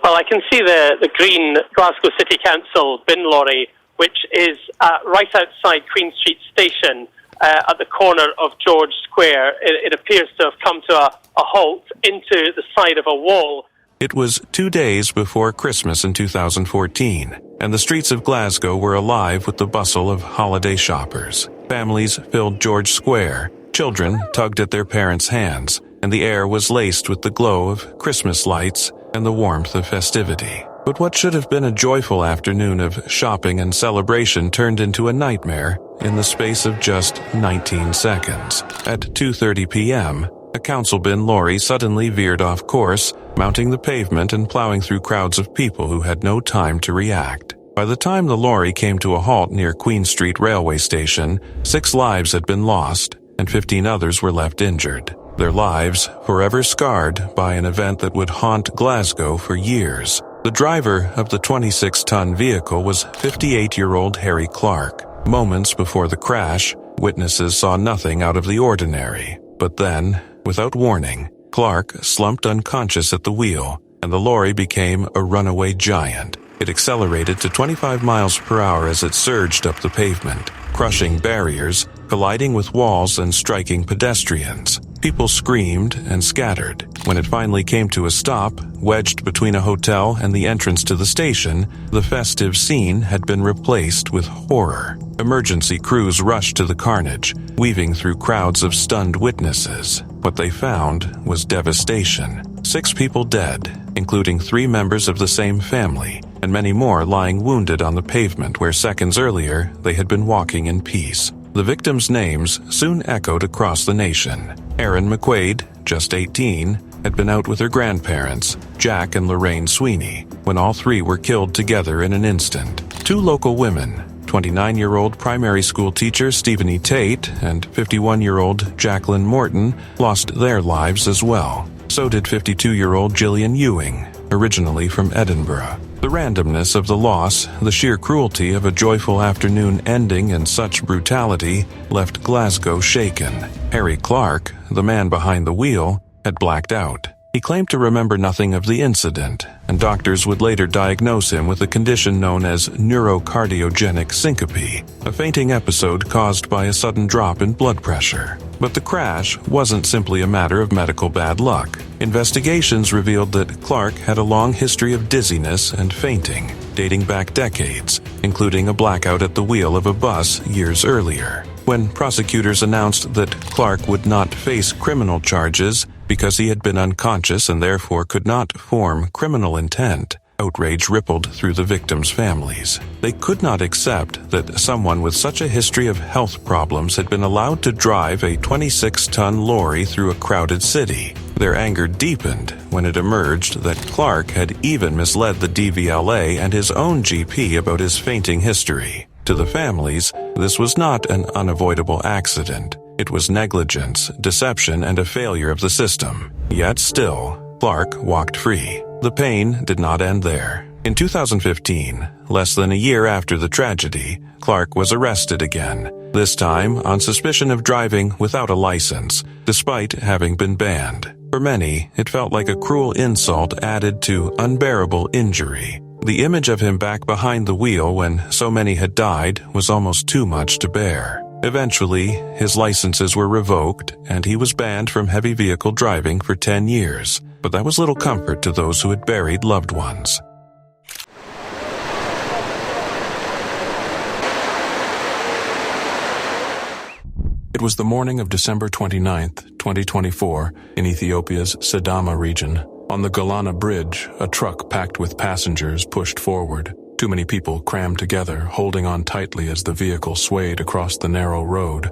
Well, I can see the green Glasgow City Council bin lorry, which is right outside Queen Street Station, at the corner of George Square. It appears to have come to a halt into the side of a wall. It was 2 days before Christmas in 2014, and the streets of Glasgow were alive with the bustle of holiday shoppers. Families filled George Square, children tugged at their parents' hands, and the air was laced with the glow of Christmas lights and the warmth of festivity. But what should have been a joyful afternoon of shopping and celebration turned into a nightmare in the space of just 19 seconds. At 2:30 p.m., a council bin lorry suddenly veered off course, mounting the pavement and plowing through crowds of people who had no time to react. By the time the lorry came to a halt near Queen Street railway station, 6 lives had been lost and 15 others were left injured. Their lives forever scarred by an event that would haunt Glasgow for years. The driver of the 26-ton vehicle was 58-year-old Harry Clark. Moments before the crash, witnesses saw nothing out of the ordinary. But then, without warning, Clark slumped unconscious at the wheel, and the lorry became a runaway giant. It accelerated to 25 miles per hour as it surged up the pavement, crushing barriers, colliding with walls and striking pedestrians. People screamed and scattered. When it finally came to a stop, wedged between a hotel and the entrance to the station, the festive scene had been replaced with horror. Emergency crews rushed to the carnage, weaving through crowds of stunned witnesses. What they found was devastation. 6 people dead, including 3 members of the same family, and many more lying wounded on the pavement where seconds earlier they had been walking in peace. The victims' names soon echoed across the nation. Erin McQuaid, just 18, had been out with her grandparents, Jack and Lorraine Sweeney, when all three were killed together in an instant. Two local women, 29-year-old primary school teacher Stephanie Tate and 51-year-old Jacqueline Morton, lost their lives as well. So did 52-year-old Gillian Ewing, originally from Edinburgh. The randomness of the loss, the sheer cruelty of a joyful afternoon ending in such brutality, left Glasgow shaken. Harry Clark, the man behind the wheel, had blacked out. He claimed to remember nothing of the incident, and doctors would later diagnose him with a condition known as neurocardiogenic syncope, a fainting episode caused by a sudden drop in blood pressure. But the crash wasn't simply a matter of medical bad luck. Investigations revealed that Clark had a long history of dizziness and fainting, dating back decades, including a blackout at the wheel of a bus years earlier. When prosecutors announced that Clark would not face criminal charges because he had been unconscious and therefore could not form criminal intent, outrage rippled through the victims' families. They could not accept that someone with such a history of health problems had been allowed to drive a 26-ton lorry through a crowded city. Their anger deepened when it emerged that Clark had even misled the DVLA and his own GP about his fainting history. To the families, this was not an unavoidable accident. It was negligence, deception, and a failure of the system. Yet still, Clark walked free. The pain did not end there. In 2015, less than a year after the tragedy, Clark was arrested again, this time on suspicion of driving without a license, despite having been banned. For many, it felt like a cruel insult added to unbearable injury. The image of him back behind the wheel when so many had died was almost too much to bear. Eventually, his licenses were revoked and he was banned from heavy vehicle driving for 10 years. But that was little comfort to those who had buried loved ones. It was the morning of December 29th, 2024, in Ethiopia's Sidama region. On the Galana Bridge, a truck packed with passengers pushed forward. Too many people crammed together, holding on tightly as the vehicle swayed across the narrow road.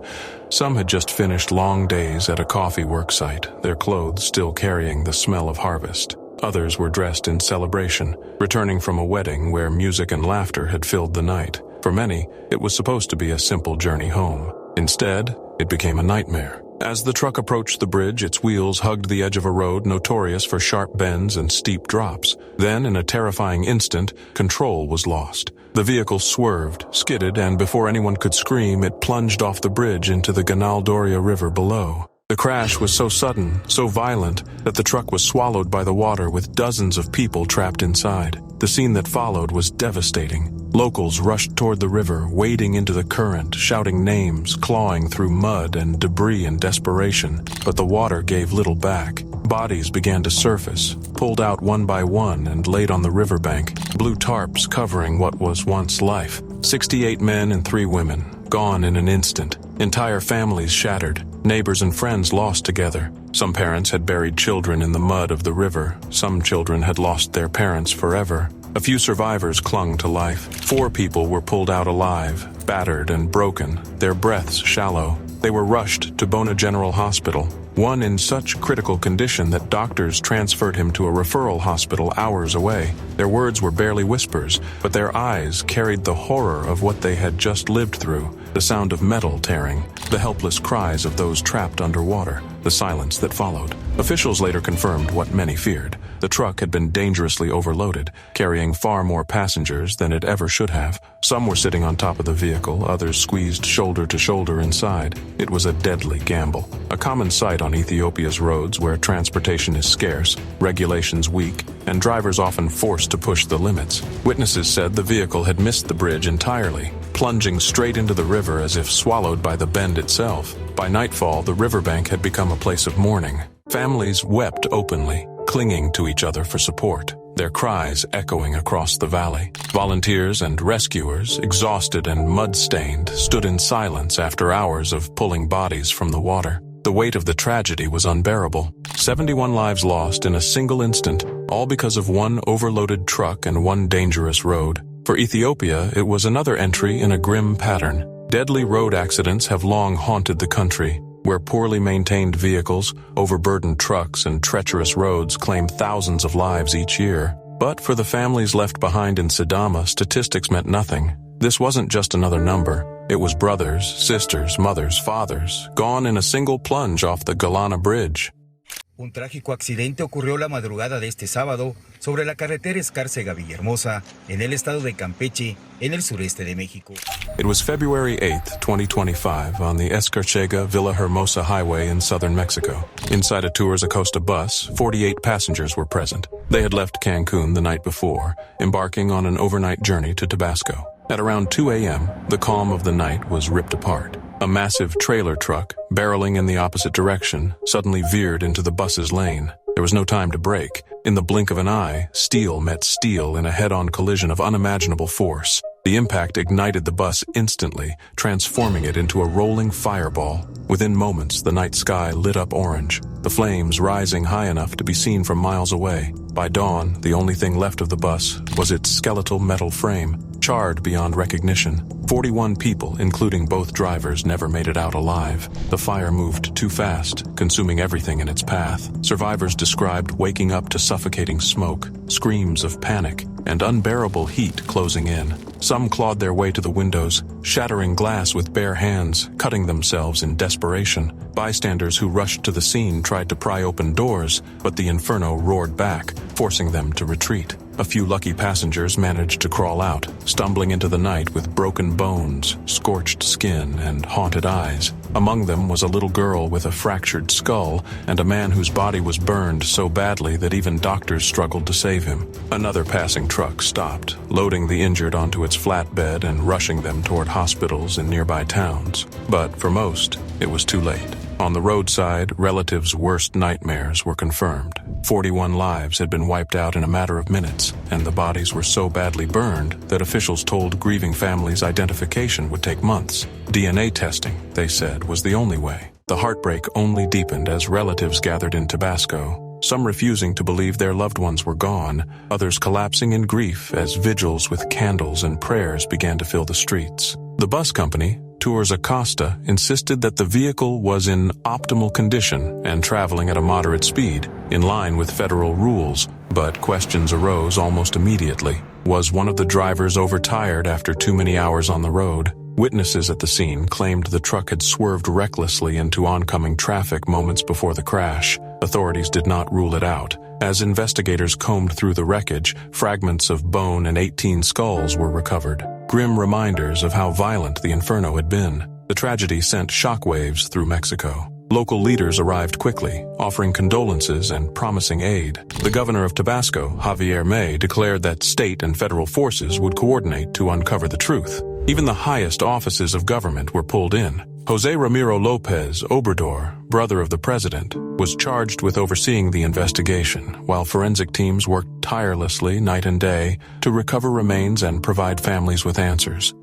Some had just finished long days at a coffee worksite, their clothes still carrying the smell of harvest. Others were dressed in celebration, returning from a wedding where music and laughter had filled the night. For many, it was supposed to be a simple journey home. Instead, it became a nightmare. As the truck approached the bridge, its wheels hugged the edge of a road notorious for sharp bends and steep drops. Then, in a terrifying instant, control was lost. The vehicle swerved, skidded, and before anyone could scream, it plunged off the bridge into the Ganaldoria River below. The crash was so sudden, so violent, that the truck was swallowed by the water with dozens of people trapped inside. The scene that followed was devastating. Locals rushed toward the river, wading into the current, shouting names, clawing through mud and debris in desperation. But the water gave little back. Bodies began to surface, pulled out one by one and laid on the riverbank, blue tarps covering what was once life. 68 men and 3 women, gone in an instant. Entire families shattered, neighbors and friends lost together. Some parents had buried children in the mud of the river. Some children had lost their parents forever. A few survivors clung to life. 4 people were pulled out alive, battered and broken, their breaths shallow. They were rushed to Bona General Hospital, one in such critical condition that doctors transferred him to a referral hospital hours away. Their words were barely whispers, but their eyes carried the horror of what they had just lived through, the sound of metal tearing, the helpless cries of those trapped underwater, the silence that followed. Officials later confirmed what many feared. The truck had been dangerously overloaded, carrying far more passengers than it ever should have. Some were sitting on top of the vehicle, others squeezed shoulder to shoulder inside. It was a deadly gamble, a common sight on Ethiopia's roads where transportation is scarce, regulations weak, and drivers often forced to push the limits. Witnesses said the vehicle had missed the bridge entirely, plunging straight into the river as if swallowed by the bend itself. By nightfall, the riverbank had become a place of mourning. Families wept openly, clinging to each other for support, their cries echoing across the valley. Volunteers and rescuers, exhausted and mud-stained, stood in silence after hours of pulling bodies from the water. The weight of the tragedy was unbearable. 71 lives lost in a single instant, all because of one overloaded truck and one dangerous road. For Ethiopia, it was another entry in a grim pattern. Deadly road accidents have long haunted the country, where poorly maintained vehicles, overburdened trucks, and treacherous roads claim thousands of lives each year. But for the families left behind in Sidama, statistics meant nothing. This wasn't just another number. It was brothers, sisters, mothers, fathers, gone in a single plunge off the Galana Bridge. Un trágico accidente ocurrió la madrugada de este sábado sobre la carretera Escárcega-Villahermosa, en el estado de Campeche, en el sureste de México. It was February 8th, 2025, on the Escárcega-Villahermosa highway in southern Mexico. Inside a Tours Acosta bus, 48 passengers were present. They had left Cancun the night before, embarking on an overnight journey to Tabasco. At around 2 a.m., the calm of the night was ripped apart. A massive trailer truck, barreling in the opposite direction, suddenly veered into the bus's lane. There was no time to brake. In the blink of an eye, steel met steel in a head-on collision of unimaginable force. The impact ignited the bus instantly, transforming it into a rolling fireball. Within moments, the night sky lit up orange, the flames rising high enough to be seen from miles away. By dawn, the only thing left of the bus was its skeletal metal frame, charred beyond recognition. 41 people, including both drivers, never made it out alive. The fire moved too fast, consuming everything in its path. Survivors described waking up to suffocating smoke, screams of panic, and unbearable heat closing in. Some clawed their way to the windows, shattering glass with bare hands, cutting themselves in desperation. Bystanders who rushed to the scene tried to pry open doors, but the inferno roared back, forcing them to retreat. A few lucky passengers managed to crawl out, stumbling into the night with broken bones, scorched skin, and haunted eyes. Among them was a little girl with a fractured skull and a man whose body was burned so badly that even doctors struggled to save him. Another passing truck stopped, loading the injured onto its flatbed and rushing them toward hospitals in nearby towns. But for most, it was too late. On the roadside, relatives' worst nightmares were confirmed. 41 lives had been wiped out in a matter of minutes, and the bodies were so badly burned that officials told grieving families identification would take months. DNA testing, they said, was the only way. The heartbreak only deepened as relatives gathered in Tabasco, some refusing to believe their loved ones were gone, others collapsing in grief as vigils with candles and prayers began to fill the streets. The bus company, Tours Acosta, insisted that the vehicle was in optimal condition and traveling at a moderate speed, in line with federal rules, but questions arose almost immediately. Was one of the drivers overtired after too many hours on the road? Witnesses at the scene claimed the truck had swerved recklessly into oncoming traffic moments before the crash. Authorities did not rule it out. As investigators combed through the wreckage, fragments of bone and 18 skulls were recovered. Grim reminders of how violent the inferno had been. The tragedy sent shockwaves through Mexico. Local leaders arrived quickly, offering condolences and promising aid. The governor of Tabasco, Javier May, declared that state and federal forces would coordinate to uncover the truth. Even the highest offices of government were pulled in. Jose Ramiro Lopez Obrador, brother of the president, was charged with overseeing the investigation, while forensic teams worked tirelessly night and day to recover remains and provide families with answers.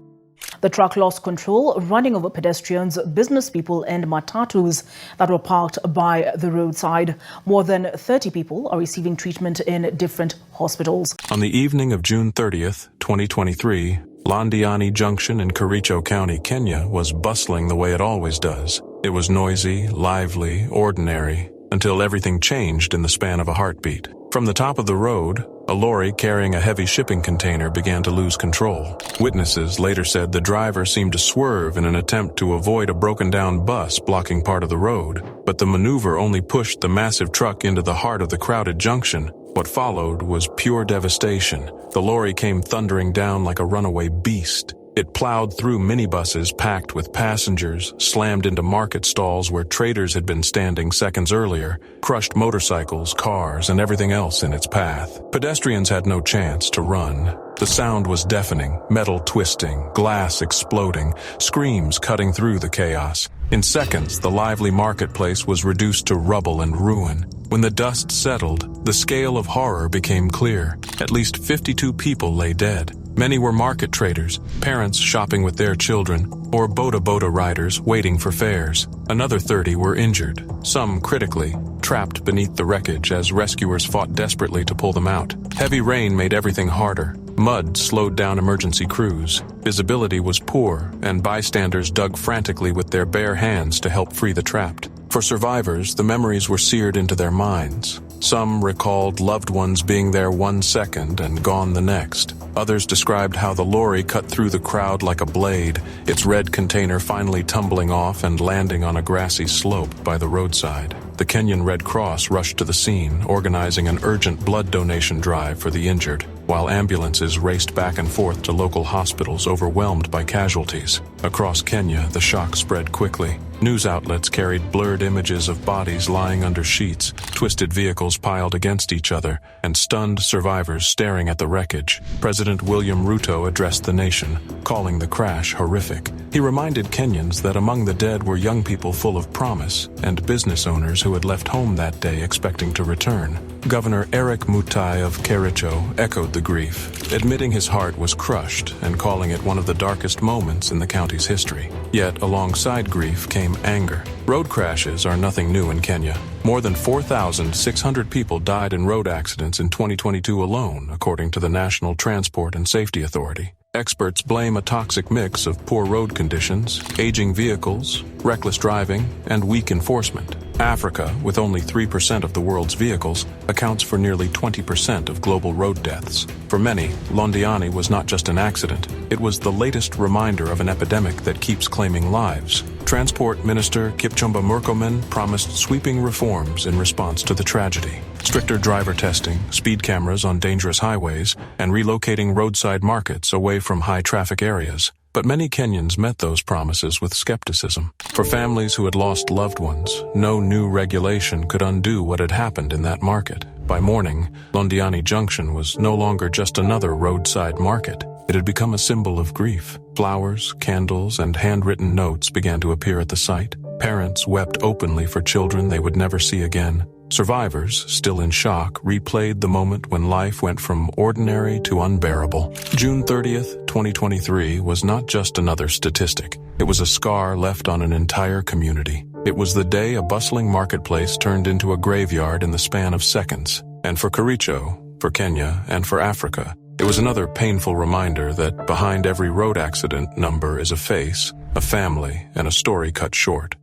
The truck lost control, running over pedestrians, business people and matatus that were parked by the roadside. More than 30 people are receiving treatment in different hospitals. On the evening of June 30th, 2023, Londani junction in Kericho County, Kenya, was bustling the way it always does. It was noisy, lively, ordinary, until everything changed in the span of a heartbeat. From the top of the road, a lorry carrying a heavy shipping container began to lose control. Witnesses later said the driver seemed to swerve in an attempt to avoid a broken-down bus blocking part of the road, but the maneuver only pushed the massive truck into the heart of the crowded junction. What followed was pure devastation. The lorry came thundering down like a runaway beast. It plowed through minibuses packed with passengers, slammed into market stalls where traders had been standing seconds earlier, crushed motorcycles, cars, and everything else in its path. Pedestrians had no chance to run. The sound was deafening, metal twisting, glass exploding, screams cutting through the chaos. In seconds, the lively marketplace was reduced to rubble and ruin. When the dust settled, the scale of horror became clear. At least 52 people lay dead. Many were market traders, parents shopping with their children, or boda riders waiting for fares. Another 30 were injured, some critically, trapped beneath the wreckage as rescuers fought desperately to pull them out. Heavy rain made everything harder. Mud slowed down emergency crews. Visibility was poor, and bystanders dug frantically with their bare hands to help free the trapped. For survivors, the memories were seared into their minds. Some recalled loved ones being there 1 second and gone the next. Others described how the lorry cut through the crowd like a blade, its red container finally tumbling off and landing on a grassy slope by the roadside. The Kenyan Red Cross rushed to the scene, organizing an urgent blood donation drive for the injured, while ambulances raced back and forth to local hospitals overwhelmed by casualties. Across Kenya, the shock spread quickly. News outlets carried blurred images of bodies lying under sheets, twisted vehicles piled against each other, and stunned survivors staring at the wreckage. President William Ruto addressed the nation, calling the crash horrific. He reminded Kenyans that among the dead were young people full of promise and business owners who had left home that day expecting to return. Governor Eric Mutai of Kericho echoed the grief, admitting his heart was crushed and calling it one of the darkest moments in the county's history. Yet, alongside grief came anger. Road crashes are nothing new in Kenya. More than 4,600 people died in road accidents in 2022 alone, according to the National Transport and Safety Authority. Experts blame a toxic mix of poor road conditions, aging vehicles, reckless driving, and weak enforcement. Africa, with only 3% of the world's vehicles, accounts for nearly 20% of global road deaths. For many, Londani was not just an accident. It was the latest reminder of an epidemic that keeps claiming lives. Transport Minister Kipchumba Murkomen promised sweeping reforms in response to the tragedy. Stricter driver testing, speed cameras on dangerous highways, and relocating roadside markets away from high-traffic areas. But many Kenyans met those promises with skepticism. For families who had lost loved ones, no new regulation could undo what had happened in that market. By morning, Londani Junction was no longer just another roadside market. It had become a symbol of grief. Flowers, candles, and handwritten notes began to appear at the site. Parents wept openly for children they would never see again. Survivors, still in shock, replayed the moment when life went from ordinary to unbearable. June 30th, 2023 was not just another statistic. It was a scar left on an entire community. It was the day a bustling marketplace turned into a graveyard in the span of seconds. And for Kericho, for Kenya, and for Africa, it was another painful reminder that behind every road accident number is a face, a family, and a story cut short.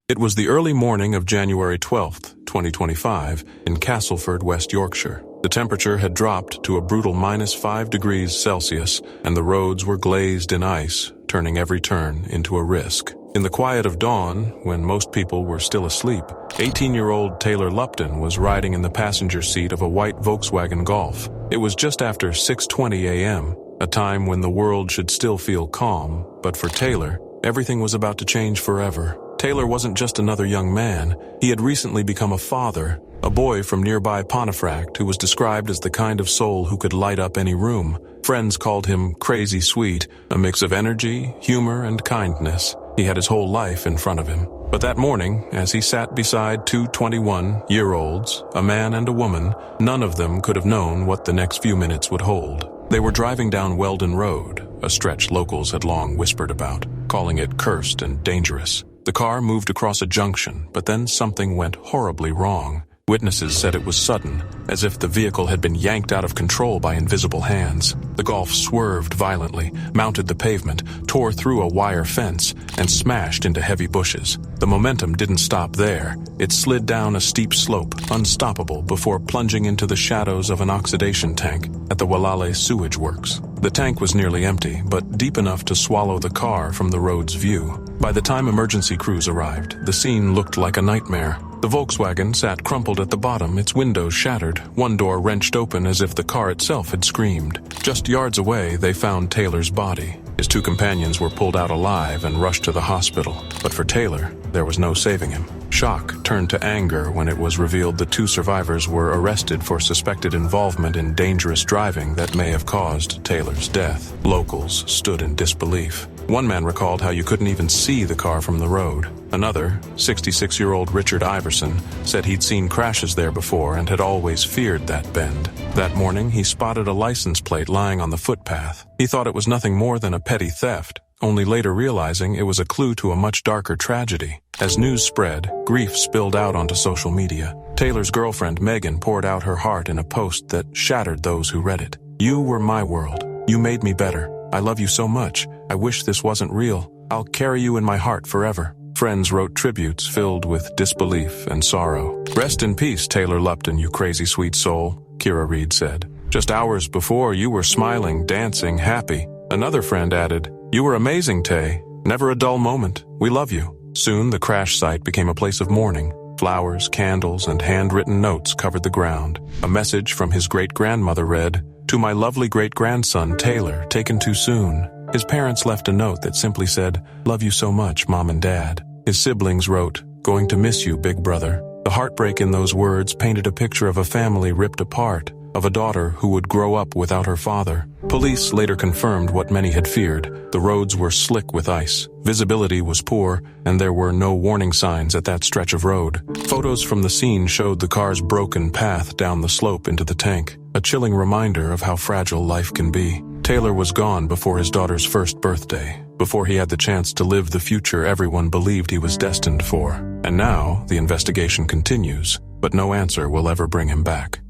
It was the early morning of January 12th, 2025, in Castleford, West Yorkshire. The temperature had dropped to a brutal -5 degrees Celsius, and the roads were glazed in ice, turning every turn into a risk. In the quiet of dawn, when most people were still asleep, 18-year-old Taylor Lupton was riding in the passenger seat of a white Volkswagen Golf. It was just after 6:20 a.m., a time when the world should still feel calm, but for Taylor, everything was about to change forever. Taylor wasn't just another young man. He had recently become a father, a boy from nearby Pontefract who was described as the kind of soul who could light up any room. Friends called him crazy sweet, a mix of energy, humor, and kindness. He had his whole life in front of him. But that morning, as he sat beside two 21-year-olds, a man and a woman, none of them could have known what the next few minutes would hold. They were driving down Weldon Road, a stretch locals had long whispered about, calling it cursed and dangerous. The car moved across a junction, but then something went horribly wrong. Witnesses said it was sudden, as if the vehicle had been yanked out of control by invisible hands. The Golf swerved violently, mounted the pavement, tore through a wire fence, and smashed into heavy bushes. The momentum didn't stop there. It slid down a steep slope, unstoppable, before plunging into the shadows of an oxidation tank at the Walale sewage works. The tank was nearly empty, but deep enough to swallow the car from the road's view. By the time emergency crews arrived, the scene looked like a nightmare. The Volkswagen sat crumpled at the bottom, its windows shattered, one door wrenched open as if the car itself had screamed. Just yards away, they found Taylor's body. His two companions were pulled out alive and rushed to the hospital. But for Taylor, there was no saving him. Shock turned to anger when it was revealed the two survivors were arrested for suspected involvement in dangerous driving that may have caused Taylor's death. Locals stood in disbelief. One man recalled how you couldn't even see the car from the road. Another, 66-year-old Richard Iverson, said he'd seen crashes there before and had always feared that bend. That morning, he spotted a license plate lying on the footpath. He thought it was nothing more than a petty theft, only later realizing it was a clue to a much darker tragedy. As news spread, grief spilled out onto social media. Taylor's girlfriend, Megan, poured out her heart in a post that shattered those who read it. "You were my world. You made me better. I love you so much. I wish this wasn't real. I'll carry you in my heart forever." Friends wrote tributes filled with disbelief and sorrow. Rest in peace, Taylor Lupton, you crazy sweet soul, Kira Reed said. Just hours before, you were smiling, dancing, happy. Another friend added, you were amazing, Tay. Never a dull moment. We love you. Soon, the crash site became a place of mourning. Flowers, candles, and handwritten notes covered the ground. A message from his great-grandmother read, to my lovely great-grandson, Taylor, taken too soon. His parents left a note that simply said, love you so much, Mom and Dad. His siblings wrote, going to miss you, big brother. The heartbreak in those words painted a picture of a family ripped apart, of a daughter who would grow up without her father. Police later confirmed what many had feared. The roads were slick with ice. Visibility was poor, and there were no warning signs at that stretch of road. Photos from the scene showed the car's broken path down the slope into the tank, a chilling reminder of how fragile life can be. Taylor was gone before his daughter's first birthday, before he had the chance to live the future everyone believed he was destined for. And now, the investigation continues, but no answer will ever bring him back.